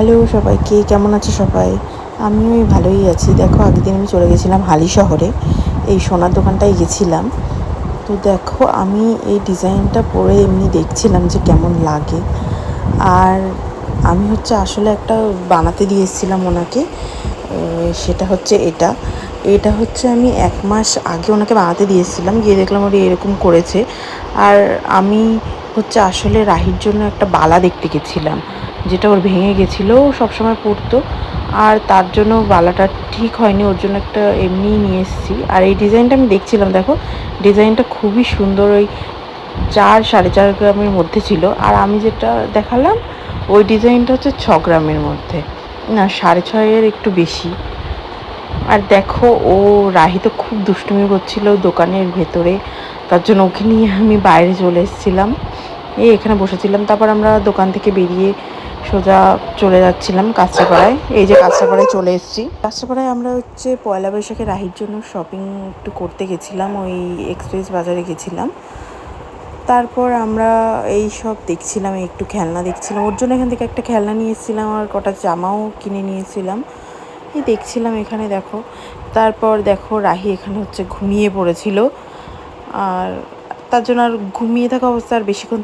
Hello সবাইকে, কেমন আছে সবাই? আমিও ভালোই আছি। দেখো আগের দিন আমি চলে গেছিলাম হালি শহরে, এই সোনার দোকানটায় গেছিলাম। তো দেখো আমি এই ডিজাইনটা পরে এমনি দেখছিলাম যে কেমন লাগে। আর আমি আসলে একটা বানাতে দিয়ে এসেছিলাম ওনাকে। সেটা এটা আমি 1 মাস আগে ওনাকে বানাতে দিয়ে এসেছিলাম, গিয়ে দেখলাম ওরা এরকম করেছে। আর আমি আসলে রাহির জন্য একটা বালা দেখতে গেছিলাম, যেটা ওর ভেঙে গেছিলো, ও সবসময় পরতো। আর তার জন্য বালাটা ঠিক হয়নি, ওর জন্য একটা এমনিই নিয়ে এসেছি। আর এই ডিজাইনটা আমি দেখছিলাম, দেখো ডিজাইনটা খুবই সুন্দর। ওই 4-4.5 গ্রামের মধ্যে ছিল। আর আমি যেটা দেখালাম ওই ডিজাইনটা 6 গ্রামের মধ্যে, না 6.5-এর একটু বেশি। আর দেখো রাহি তো খুব দুষ্টুমি করছিল দোকানের ভেতরে, তার জন্য ওকে নিয়ে আমি বাইরে চলে এসেছিলাম, এখানে বসেছিলাম। তারপর আমরা দোকান থেকে বেরিয়ে সোজা চলে যাচ্ছিলাম কাঁচরাপাড়ায়। এই যে কাঁচরাপাড়ায় চলে এসেছি। কাঁচরাপাড়ায় আমরা পয়লা বৈশাখে রাহির জন্য শপিং একটু করতে গেছিলাম, ওই এক্সপ্রেস বাজারে গেছিলাম। তারপর আমরা এই সব দেখছিলাম, একটু খেলনা দেখছিলাম, ওর জন্য এখান থেকে একটা খেলনা নিয়ে এসেছিলাম, আর কটা জামাও কিনে নিয়েছিলাম। এই দেখছিলাম এখানে দেখো। তারপর দেখো রাহি এখানে ঘুমিয়ে পড়েছিল, আর তার জন্য আর ঘুমিয়ে থাকা অবস্থা আর বেশিক্ষণ